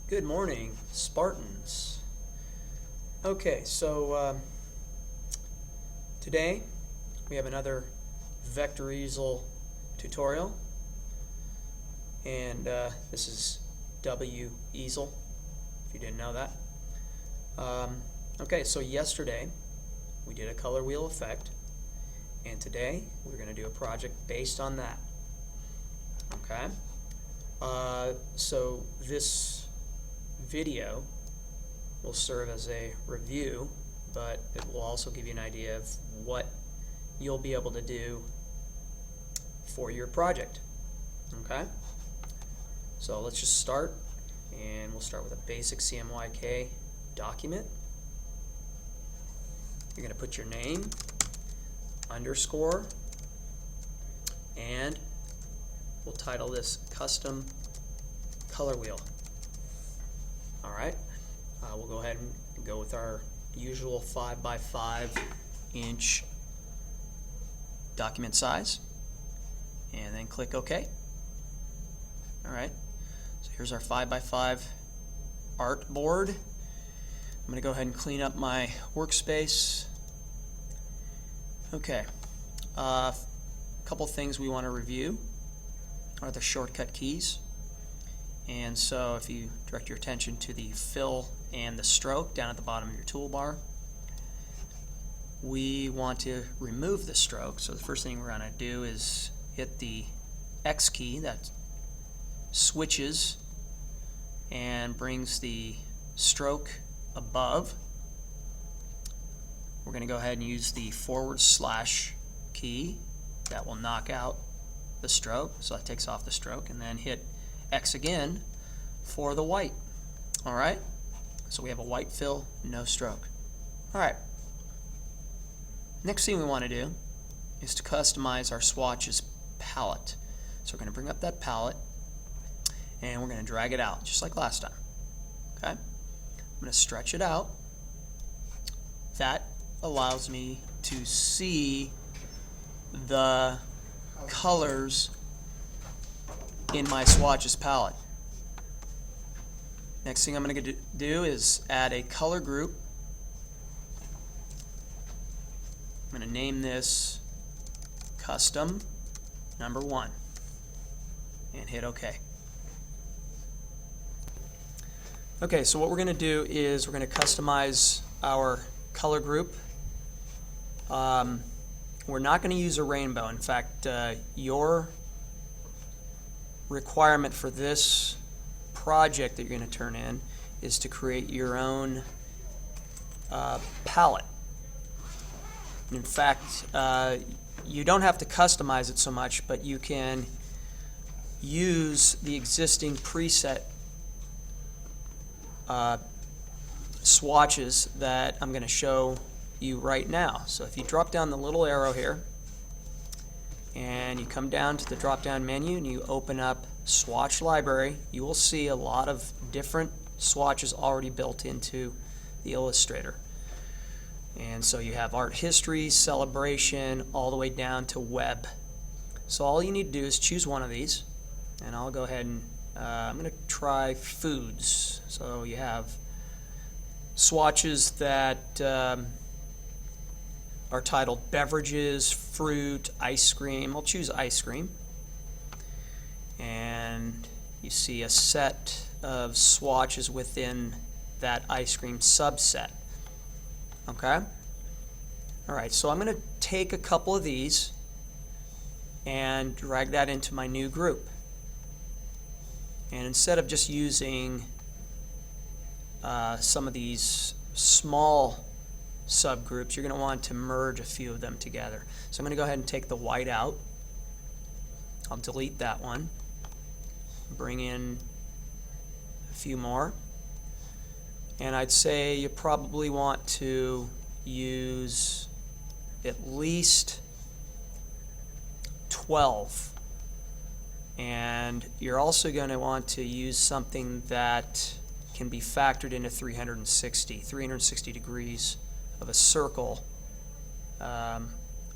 Good morning, Spartans. Okay, so today we have another vector easel tutorial, and this is W easel, if you didn't know that. Okay, so yesterday we did a color wheel effect, and today we're going to do a project based on that. Okay, so this video will serve as a review, but it will also give you an idea of what you'll be able to do for your project. Okay, so let's just start, and we'll start with a basic CMYK document. You're going to put your name, underscore, and we'll title this custom color wheel. Alright, we'll go ahead and go with our usual 5x5 inch document size, and then click OK. Alright, so here's our 5x5 art board. I'm going to go ahead and clean up my workspace. Okay, a couple things we want to review are the shortcut keys. And so if you direct your attention to the fill and the stroke down at the bottom of your toolbar, we want to remove the stroke. So the first thing we're going to do is hit the X key that switches and brings the stroke above. We're going to go ahead and use the / key that will knock out the stroke, so that takes off the stroke, and then hit X again for the white. Alright, so we have a white fill, no stroke. Alright, next thing we want to do is to customize our Swatches palette. So we're going to bring up that palette and we're going to drag it out just like last time. Okay, I'm going to stretch it out. That allows me to see the colors in my Swatches palette. Next thing I'm going to do is add a color group. I'm going to name this custom number 1 and hit OK. Okay, so what we're going to do is we're going to customize our color group. We're not going to use a rainbow. In fact, your requirement for this project that you're going to turn in is to create your own palette. In fact, you don't have to customize it so much, but you can use the existing preset swatches that I'm going to show you right now. So if you drop down the little arrow here and you come down to the drop down menu and you open up Swatch Library, you will see a lot of different swatches already built into the Illustrator. And so you have art history, celebration, all the way down to web. So all you need to do is choose one of these, and I'll go ahead and I'm going to try foods. So you have swatches that are titled beverages, fruit, ice cream. I'll choose ice cream. And you see a set of swatches within that ice cream subset. Okay? Alright, so I'm going to take a couple of these and drag that into my new group. And instead of just using some of these small subgroups, you're going to want to merge a few of them together. So I'm going to go ahead and take the white out. I'll delete that one. Bring in a few more. And I'd say you probably want to use at least 12. And you're also going to want to use something that can be factored into 360 degrees of a circle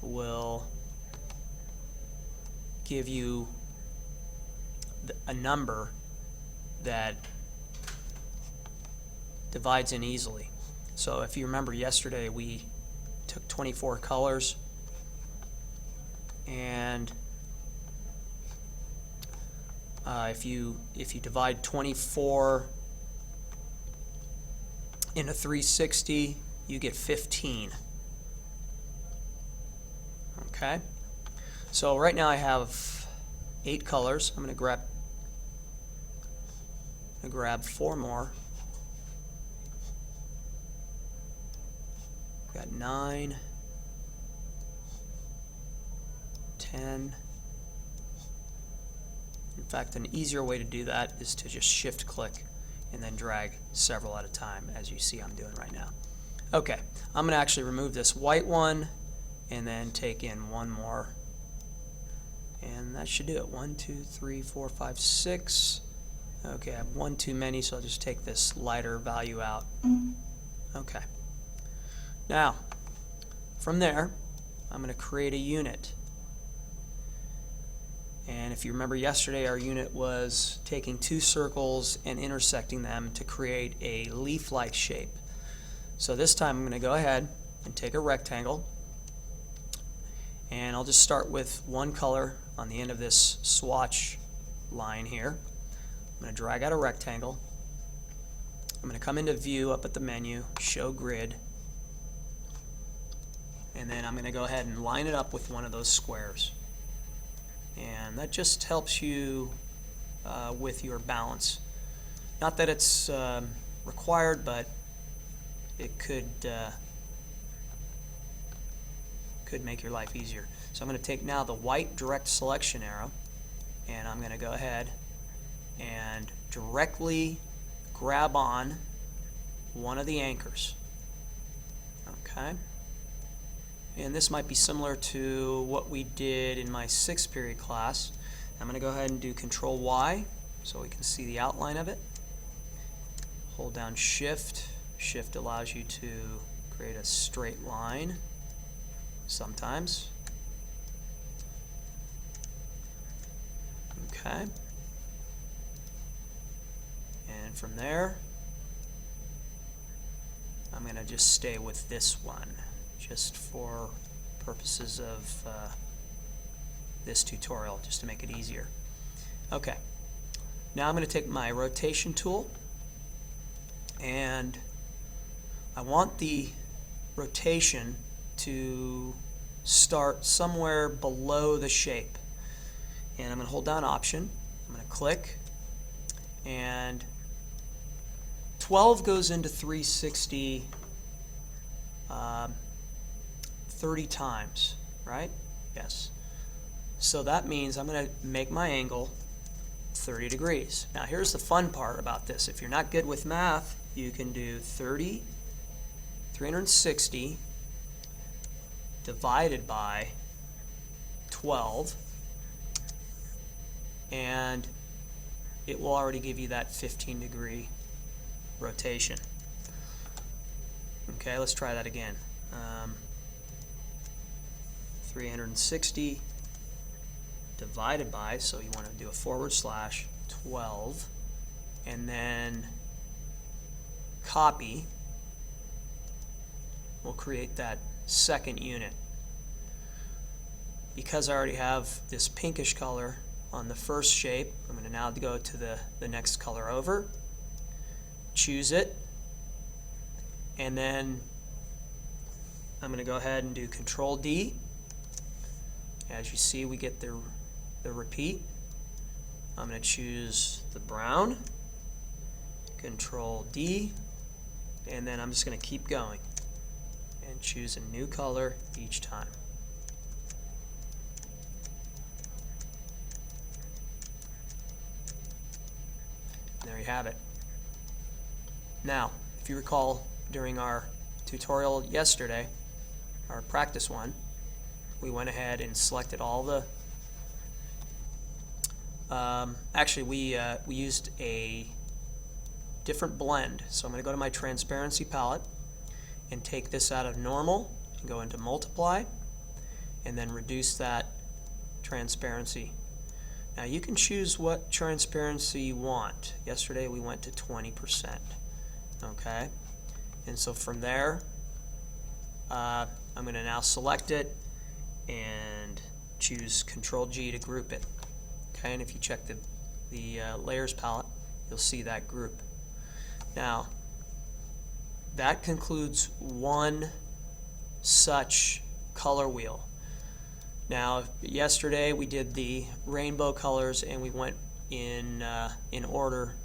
will give you a number that divides in easily. So if you remember yesterday, we took 24 colors, and if you divide 24 into 360, you get 15. Okay, so right now I have 8 colors. I'm going to grab 4 more. Got 9, 10. In fact, an easier way to do that is to just shift click and then drag several at a time, as you see I'm doing right now. Okay, I'm going to actually remove this white one and then take in 1 more. And that should do it. 1, 2, 3, 4, 5, 6. Okay, I have 1 too many, so I'll just take this lighter value out. Okay. Now, from there, I'm going to create a unit. And if you remember yesterday, our unit was taking 2 circles and intersecting them to create a leaf-like shape. So this time I'm going to go ahead and take a rectangle, and I'll just start with 1 color on the end of this swatch line here. I'm going to drag out a rectangle. I'm going to come into View up at the menu, Show Grid, and then I'm going to go ahead and line it up with one of those squares. And that just helps you with your balance. Not that it's required, but it could make your life easier. So I'm going to take now the white direct selection arrow, and I'm going to go ahead and directly grab on one of the anchors. Okay. And this might be similar to what we did in my 6th period class. I'm going to go ahead and do Control Y so we can see the outline of it. Hold down Shift. Shift allows you to create a straight line sometimes. Okay. And from there, I'm going to just stay with this one, just for purposes of this tutorial, just to make it easier. Okay, now I'm going to take my rotation tool, and I want the rotation to start somewhere below the shape. And I'm going to hold down Option, I'm going to click, and 12 goes into 360 30 times, right? Yes. So that means I'm going to make my angle 30 degrees. Now here's the fun part about this. If you're not good with math, you can do 360 divided by 12, and it will already give you that 15-degree rotation. Okay, let's try that again. 360 divided by, so you want to do a / 12, and then copy. We'll create that second unit. Because I already have this pinkish color on the first shape, I'm going to now go to the next color over, choose it, and then I'm going to go ahead and do Control D. As you see, we get the repeat. I'm going to choose the brown, Control D, and then I'm just going to keep going and choose a new color each time. There you have it. Now, if you recall during our tutorial yesterday, our practice one, we went ahead and selected all the actually we used a different blend. So I'm going to go to my transparency palette and take this out of normal and go into multiply and then reduce that transparency. Now you can choose what transparency you want. Yesterday we went to 20%. Okay, and so from there, I'm going to now select it and choose Control-G to group it. Okay, and if you check the layers palette, you'll see that group. Now, that concludes one such color wheel. Now, yesterday we did the rainbow colors, and we went in order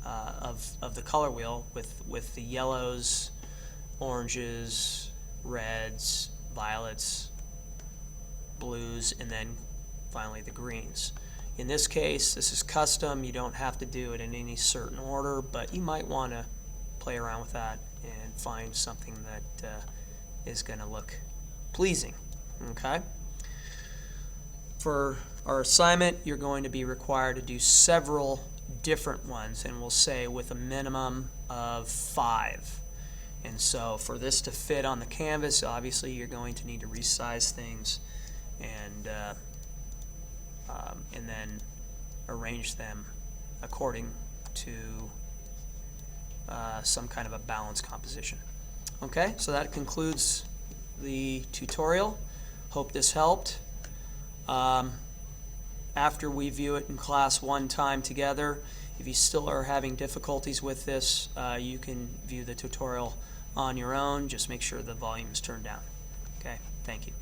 of the color wheel with the yellows, oranges, reds, violets, blues, and then finally the greens. In this case, this is custom. You don't have to do it in any certain order, but you might want to play around with that and find something that is going to look pleasing. Okay? For our assignment, you're going to be required to do several different ones, and we'll say with a minimum of 5. And so for this to fit on the canvas, obviously you're going to need to resize things and then arrange them according to some kind of a balanced composition. Okay, so that concludes the tutorial. Hope this helped. After we view it in class one time together, if you still are having difficulties with this, you can view the tutorial on your own. Just make sure the volume is turned down. Okay, thank you.